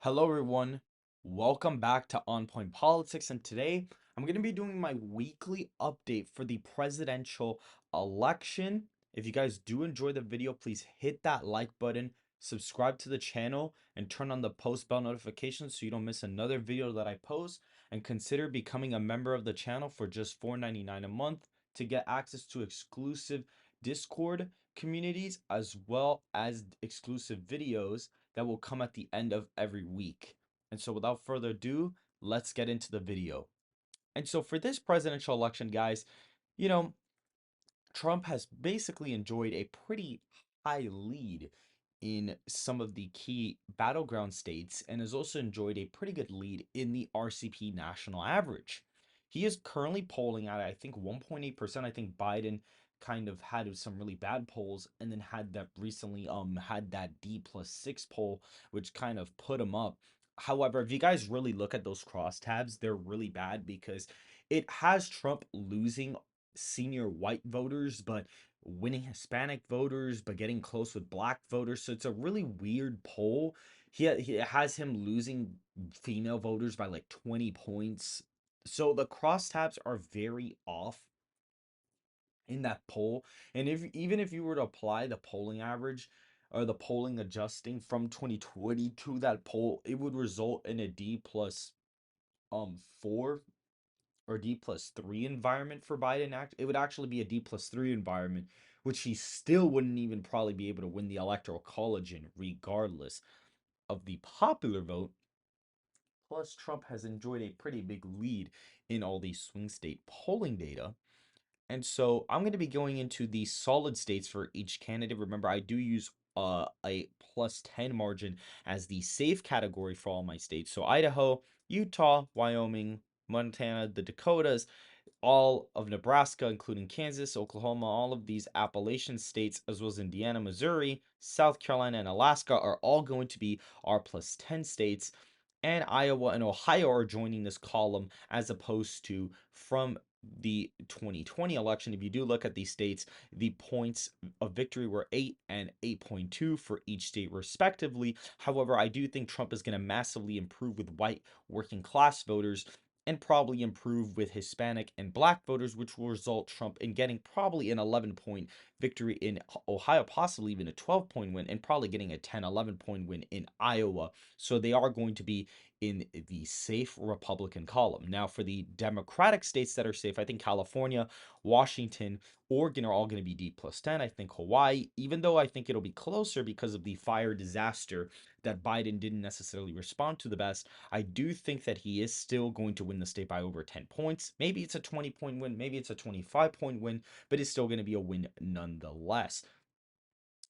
Hello, everyone. Welcome back to On Point Politics. And today I'm going to be doing my weekly update for the presidential election. If you guys do enjoy the video, please hit that like button, subscribe to the channel, and turn on the post bell notifications so you don't miss another video that I post. And consider becoming a member of the channel for just $4.99 a month to get access to exclusive Discord communities as well as exclusive videos that will come at the end of every week. And so without further ado, let's get into the video. And so for this presidential election, guys, you know, Trump has basically enjoyed a pretty high lead in some of the key battleground states and has also enjoyed a pretty good lead in the RCP national average. He is currently polling at, I think, 1.8%. I think Biden kind of had some really bad polls and then had that recently had that D+6 poll, which kind of put him up. However, if you guys really look at those crosstabs, they're really bad because it has Trump losing senior white voters, but winning Hispanic voters, but getting close with black voters. So it's a really weird poll. He has him losing female voters by like 20 points. So the crosstabs are very off in that poll. And if even if you were to apply the polling average or the polling adjusting from 2020 to that poll, it would result in a D plus 4 or D+3 environment for Biden. It would actually be a D+3 environment, which he still wouldn't even probably be able to win the electoral college in, regardless of the popular vote. Plus, Trump has enjoyed a pretty big lead in all these swing state polling data. And so I'm going to be going into the solid states for each candidate. Remember, I do use a +10 margin as the safe category for all my states. So Idaho, Utah, Wyoming, Montana, the Dakotas, all of Nebraska, including Kansas, Oklahoma, all of these Appalachian states, as well as Indiana, Missouri, South Carolina, and Alaska, are all going to be our +10 states. And Iowa and Ohio are joining this column as opposed to from the 2020 election. If you do look at these states, the points of victory were 8 and 8.2 for each state, respectively. However, I do think Trump is going to massively improve with white working class voters and probably improve with Hispanic and black voters, which will result Trump in getting probably an 11-point victory in Ohio, possibly even a 12-point win, and probably getting a 10, 11-point win in Iowa. So they are going to be in the safe Republican column. Now, for the Democratic states that are safe, I think California, Washington, Oregon are all going to be D+10. I think Hawaii, even though I think it'll be closer because of the fire disaster that Biden didn't necessarily respond to the best, I do think that he is still going to win the state by over 10 points. Maybe it's a 20-point win, maybe it's a 25-point win, but it's still going to be a win nonetheless.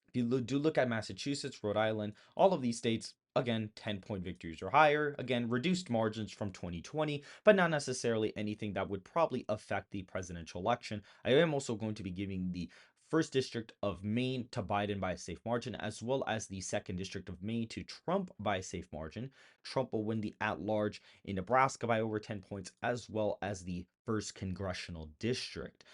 If you do look at Massachusetts, Rhode Island, all of these states, again, 10-point victories or higher. Again, reduced margins from 2020, but not necessarily anything that would probably affect the presidential election. I am also going to be giving the first district of Maine to Biden by a safe margin, as well as the second district of Maine to Trump by a safe margin. Trump will win the at-large in Nebraska by over 10 points, as well as the first congressional district.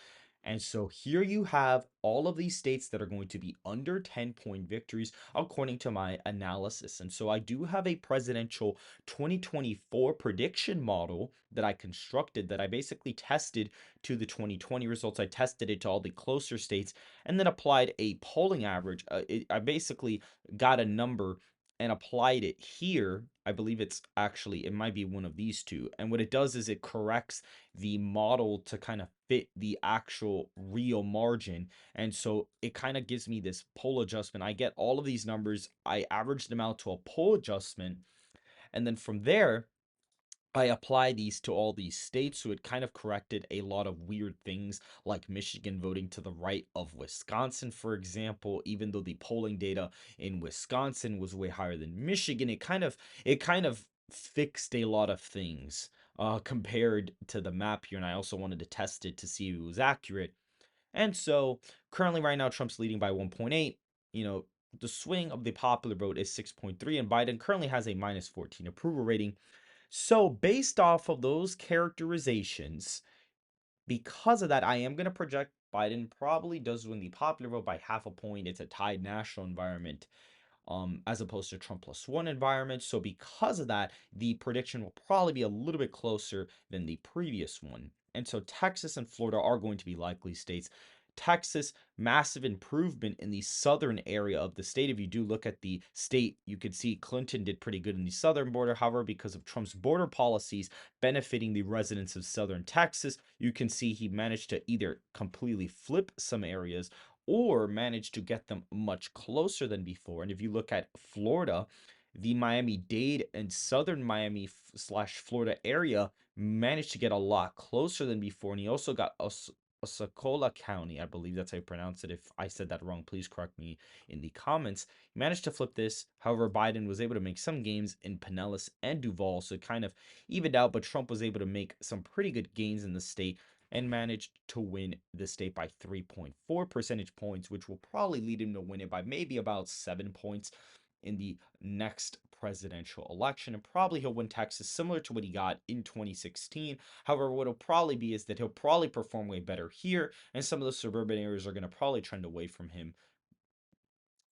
And so here you have all of these states that are going to be under 10-point victories according to my analysis. And so I do have a presidential 2024 prediction model that I constructed that I basically tested to the 2020 results. I tested it to all the closer states and then applied a polling average. I basically got a number and applied it here. I believe it might be one of these two. And what it does is it corrects the model to kind of fit the actual real margin. And so it kind of gives me this poll adjustment. I get all of these numbers, I average them out to a poll adjustment. And then from there, I apply these to all these states, so it kind of corrected a lot of weird things like Michigan voting to the right of Wisconsin, for example. Even though the polling data in Wisconsin was way higher than Michigan, it kind of fixed a lot of things compared to the map here. And I also wanted to test it to see if it was accurate. And so currently, right now, Trump's leading by 1.8. You know, the swing of the popular vote is 6.3, and Biden currently has a -14 approval rating. So, based off of those characterizations, because of that, I am going to project Biden probably does win the popular vote by half a point. It's a tied national environment. as opposed to Trump plus one environment. So because of that, the prediction will probably be a little bit closer than the previous one. And so Texas and Florida are going to be likely states. Texas, massive improvement in the southern area of the state. If you do look at the state, you could see Clinton did pretty good in the southern border. However, because of Trump's border policies benefiting the residents of southern Texas, you can see he managed to either completely flip some areas or managed to get them much closer than before. And if you look at Florida, the Miami-Dade and southern Miami slash Florida area managed to get a lot closer than before. And he also got Osceola County, I believe that's how you pronounce it. If I said that wrong, please correct me in the comments. He managed to flip this. However, Biden was able to make some gains in Pinellas and Duval, so it kind of evened out, but Trump was able to make some pretty good gains in the state and managed to win the state by 3.4 percentage points, which will probably lead him to win it by maybe about 7 points in the next presidential election. And probably he'll win Texas similar to what he got in 2016. However, what it'll probably be is that he'll probably perform way better here, and some of the suburban areas are going to probably trend away from him,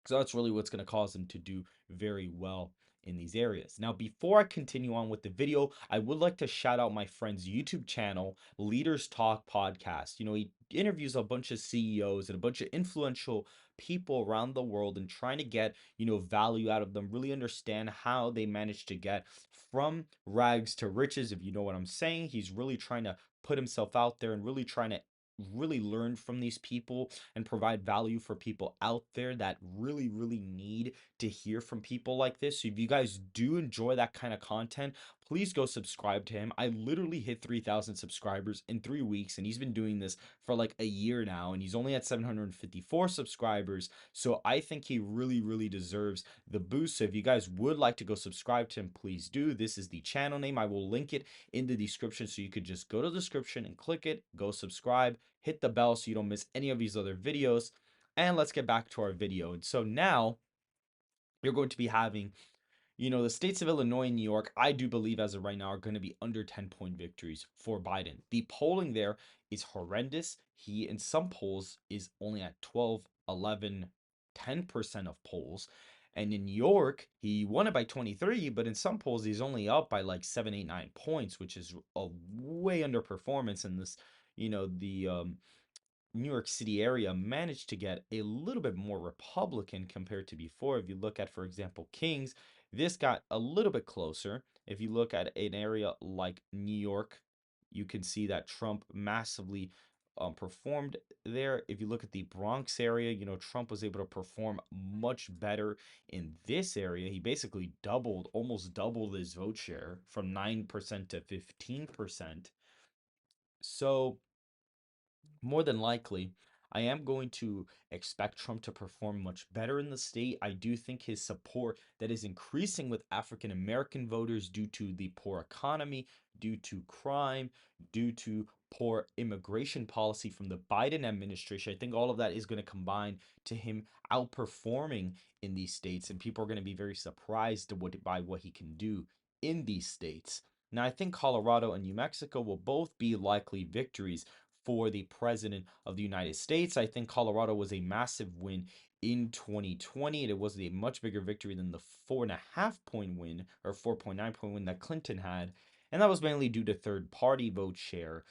so that's really what's going to cause him to do very well in these areas. Now, before I continue on with the video, I would like to shout out my friend's YouTube channel, Leaders Talk Podcast. He interviews a bunch of CEOs and a bunch of influential people around the world and trying to get, value out of them, really understand how they managed to get from rags to riches, if you know what I'm saying. He's really trying to put himself out there and really trying to really learn from these people and provide value for people out there that really need to hear from people like this. So if you guys do enjoy that kind of content, please go subscribe to him. I literally hit 3,000 subscribers in 3 weeks, and he's been doing this for like a year now, and he's only at 754 subscribers. So I think he really deserves the boost. So if you guys would like to go subscribe to him, please do. This is the channel name. I will link it in the description, so you could just go to the description and click it, go subscribe, hit the bell so you don't miss any of these other videos. And let's get back to our video. And so now you're going to be having, the states of Illinois and New York, I do believe as of right now, are going to be under 10-point victories for Biden. The polling there is horrendous. He, in some polls, is only at 12, 11, 10% of polls. And in New York, he won it by 23, but in some polls, he's only up by like 7, 8, 9 points, which is a way underperformance in this, the New York City area managed to get a little bit more Republican compared to before. If you look at, for example, Kings, this got a little bit closer. If you look at an area like New York, you can see that Trump massively performed there. If you look at the Bronx area, Trump was able to perform much better in this area. He basically almost doubled his vote share from 9% to 15%. So more than likely, I am going to expect Trump to perform much better in the state. I do think his support that is increasing with African American voters due to the poor economy, due to crime, due to poor immigration policy from the Biden administration. I think all of that is going to combine to him outperforming in these states, and people are going to be very surprised by what he can do in these states. Now, I think Colorado and New Mexico will both be likely victories for the president of the United States. I think Colorado was a massive win in 2020. It was a much bigger victory than the 4.5 point win or 4.9 point win that Clinton had. And that was mainly due to third party vote share.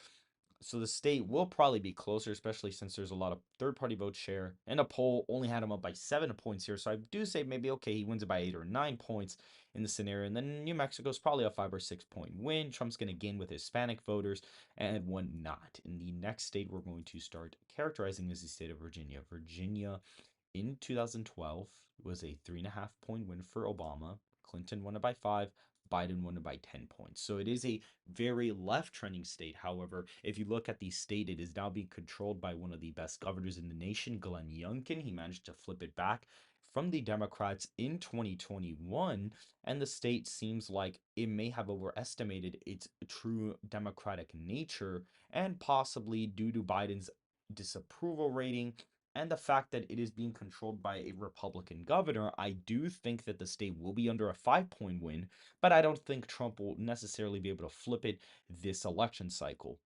So the state will probably be closer, especially since there's a lot of third-party vote share. And a poll only had him up by 7 points here. So I do say maybe, okay, he wins it by 8 or 9 points in the scenario. And then New Mexico's probably a 5 or 6 point win. Trump's going to gain with Hispanic voters and whatnot. In the next state we're going to start characterizing is the state of Virginia. Virginia in 2012 was a 3.5 point win for Obama. Clinton won it by 5. Biden won it by 10 points. So it is a very left trending state. However, if you look at the state, it is now being controlled by one of the best governors in the nation, Glenn Youngkin. He managed to flip it back from the Democrats in 2021, and the state seems like it may have overestimated its true Democratic nature, and possibly due to Biden's disapproval rating and the fact that it is being controlled by a Republican governor, I do think that the state will be under a 5 point win, but I don't think Trump will necessarily be able to flip it this election cycle.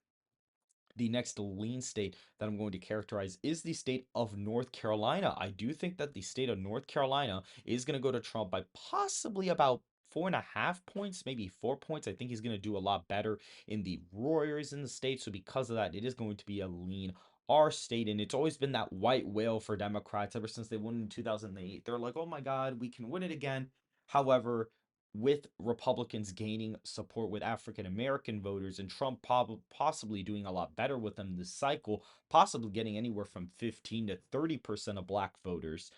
The next lean state that I'm going to characterize is the state of North Carolina. I do think that the state of North Carolina is going to go to Trump by possibly about 4.5 points, maybe 4 points. I think he's going to do a lot better in the rural areas in the state. So because of that, it is going to be a lean R state. And it's always been that white whale for Democrats ever since they won in 2008. They're like, oh my God, we can win it again. However, with Republicans gaining support with African American voters and Trump possibly doing a lot better with them this cycle, possibly getting anywhere from 15 to 30% of black voters,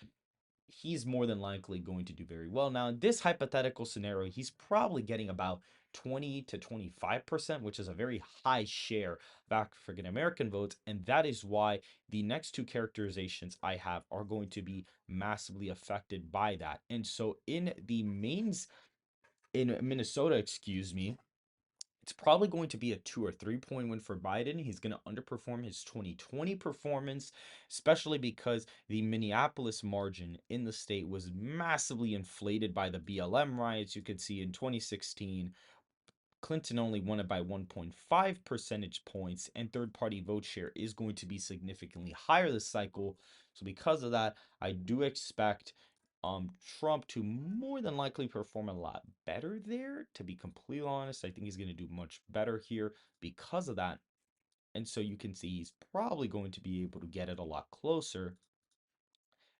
he's more than likely going to do very well. Now, in this hypothetical scenario, he's probably getting about 20 to 25%, which is a very high share of African American votes. And that is why the next two characterizations I have are going to be massively affected by that. And so in Minnesota, excuse me, it's probably going to be a 2 or 3 point win for Biden. He's going to underperform his 2020 performance, especially because the Minneapolis margin in the state was massively inflated by the BLM riots. You could see in 2016, Clinton only won it by 1.5 percentage points, and third party vote share is going to be significantly higher this cycle. So, because of that, I do expect Trump to more than likely perform a lot better there. To be completely honest, I think he's going to do much better here because of that. And so you can see he's probably going to be able to get it a lot closer.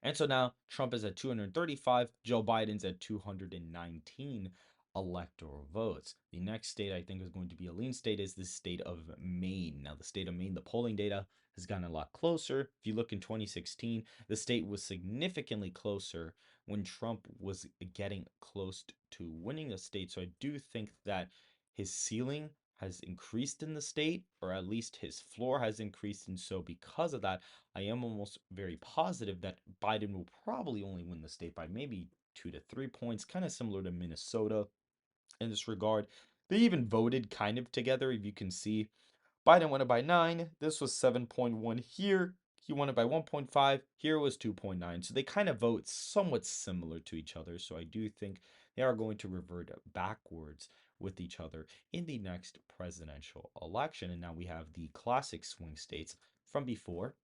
And so now Trump is at 235, Joe Biden's at 219 electoral votes. The next state I think is going to be a lean state is the state of Maine. Now, the state of Maine, the polling data has gotten a lot closer. If you look in 2016, the state was significantly closer when Trump was getting close to winning the state. So I do think that his ceiling has increased in the state, or at least his floor has increased. And so because of that, I am almost very positive that Biden will probably only win the state by maybe 2 to 3 points, kind of similar to Minnesota in this regard. They even voted kind of together, if you can see. Biden won it by 9. This was 7.1 here. He won it by 1.5. Here was 2.9. So they kind of vote somewhat similar to each other. So I do think they are going to revert backwards with each other in the next presidential election. And now we have the classic swing states from before.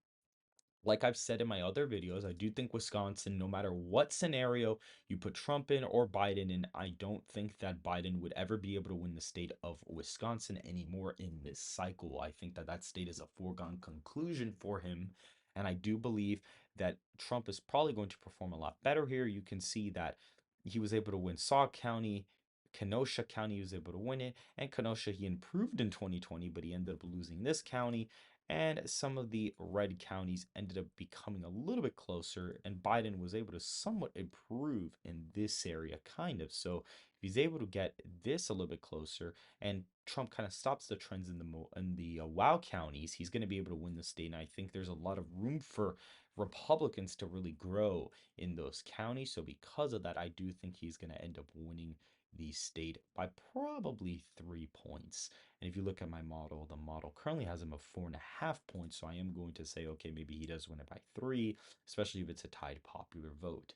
Like I've said in my other videos, I do think Wisconsin, no matter what scenario you put Trump in or Biden in, I don't think that Biden would ever be able to win the state of Wisconsin anymore in this cycle. I think that that state is a foregone conclusion for him. And I do believe that Trump is probably going to perform a lot better here. You can see that he was able to win Sauk County. Kenosha County he was able to win it, and Kenosha he improved in 2020, but he ended up losing this county, and some of the red counties ended up becoming a little bit closer, and Biden was able to somewhat improve in this area, kind of. So if he's able to get this a little bit closer, and Trump kind of stops the trends in the wow counties, he's going to be able to win the state. And I think there's a lot of room for Republicans to really grow in those counties. So because of that, I do think he's going to end up winning the state by probably 3 points. And if you look at my model, the model currently has him of 4.5 points. So I am going to say, okay, maybe he does win it by 3, especially if it's a tied popular vote.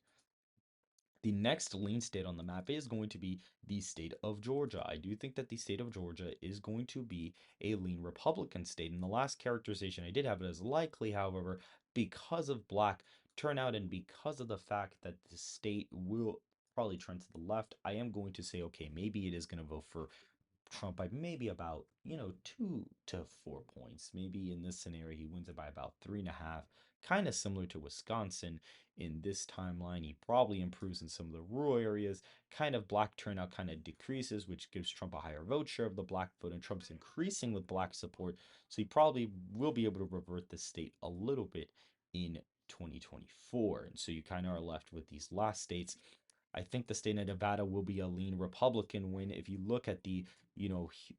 The next lean state on the map is going to be the state of Georgia. I do think that the state of Georgia is going to be a lean Republican state. In the last characterization, I did have it as likely, however, because of black turnout and because of the fact that the state will probably trend to the left, I am going to say, okay, maybe it is going to vote for Trump by maybe about, 2 to 4 points. Maybe in this scenario, he wins it by about 3.5, kind of similar to Wisconsin in this timeline. He probably improves in some of the rural areas, kind of black turnout kind of decreases, which gives Trump a higher vote share of the black vote, and Trump's increasing with black support. So he probably will be able to revert the state a little bit in 2024. And so you kind of are left with these last states. I think the state of Nevada will be a lean Republican win. If you look at the,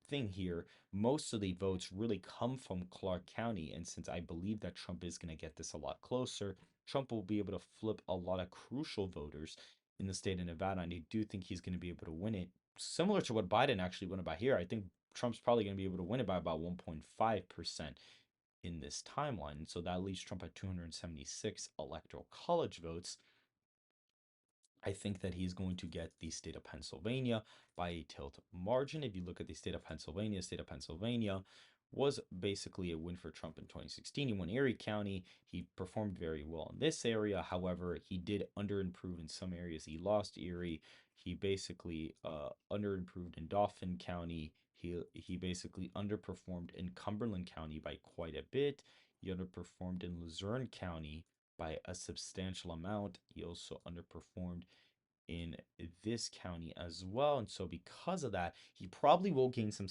thing here, most of the votes really come from Clark County. And since I believe that Trump is going to get this a lot closer, Trump will be able to flip a lot of crucial voters in the state of Nevada. And I do think he's going to be able to win it. Similar to what Biden actually won it by here, I think Trump's probably going to be able to win it by about 1.5% in this timeline. And so that leaves Trump at 276 electoral college votes. I think that he's going to get the state of Pennsylvania by a tilt margin. If you look at the state of Pennsylvania was basically a win for Trump in 2016. He won Erie County. He performed very well in this area. However, he did underimprove in some areas. He lost Erie. He basically underimproved in Dauphin County. He basically underperformed in Cumberland County by quite a bit. He underperformed in Luzerne County by a substantial amount. He also underperformed in this county as well. And so because of that, he probably will gain some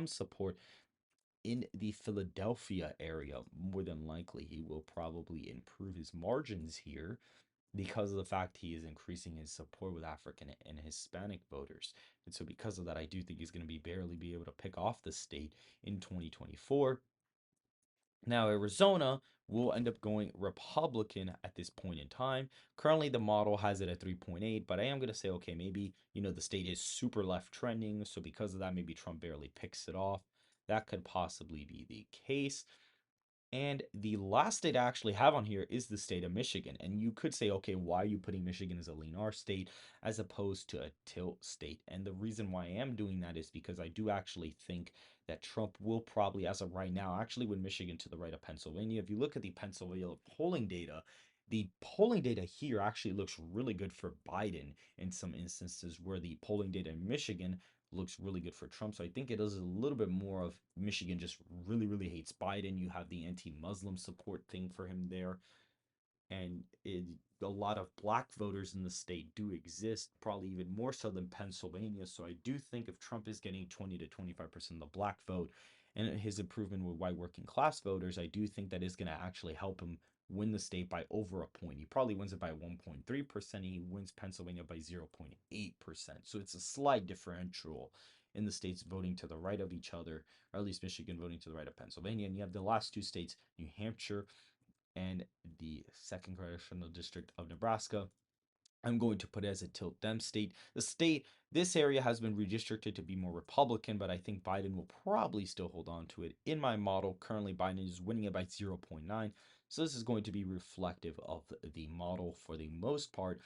support in the Philadelphia area. More than likely, he will probably improve his margins here because of the fact he is increasing his support with African and Hispanic voters. And so because of that, I do think he's going to be barely be able to pick off the state in 2024. Now, Arizona will end up going Republican at this point in time. Currently, the model has it at 3.8, but I am going to say, okay, maybe, the state is super left trending. So because of that, maybe Trump barely picks it off. That could possibly be the case. And the last state I actually have on here is the state of Michigan. And you could say, okay, why are you putting Michigan as a lean R state as opposed to a tilt state? And the reason why I am doing that is because I do actually think that Trump will probably, as of right now, actually win Michigan to the right of Pennsylvania. If you look at the polling data here actually looks really good for Biden in some instances, where the polling data in Michigan looks really good for Trump. So I think it is a little bit more of Michigan just really, really hates Biden. You have the anti-Muslim support thing for him there. And a lot of black voters in the state do exist, probably even more so than Pennsylvania. So I do think if Trump is getting 20 to 25% of the black vote and his improvement with white working class voters, I do think that is going to actually help him win the state by over a point. He probably wins it by 1.3%. He wins Pennsylvania by 0.8%. So it's a slight differential in the states voting to the right of each other, or at least Michigan voting to the right of Pennsylvania. And you have the last two states, New Hampshire and the second congressional district of Nebraska. I'm going to put it as a tilt them state. This area has been redistricted to be more Republican, but I think Biden will probably still hold on to it. In my model, currently Biden is winning it by 0.9. So this is going to be reflective of the model for the most part.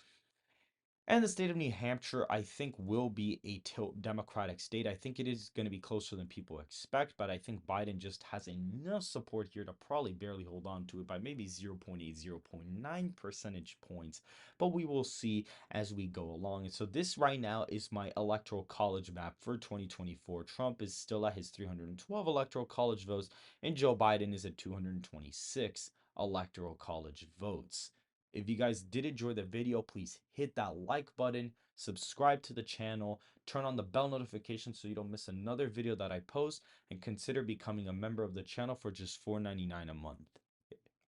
And the state of New Hampshire, I think, will be a tilt Democratic state. I think it is going to be closer than people expect, but I think Biden just has enough support here to probably barely hold on to it by maybe 0.8, 0.9 percentage points. But we will see as we go along. And so this right now is my electoral college map for 2024. Trump is still at his 312 electoral college votes, and Joe Biden is at 226 electoral college votes. If you guys did enjoy the video, please hit that like button, subscribe to the channel, turn on the bell notification so you don't miss another video that I post, and consider becoming a member of the channel for just $4.99 a month.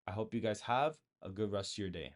I hope you guys have a good rest of your day.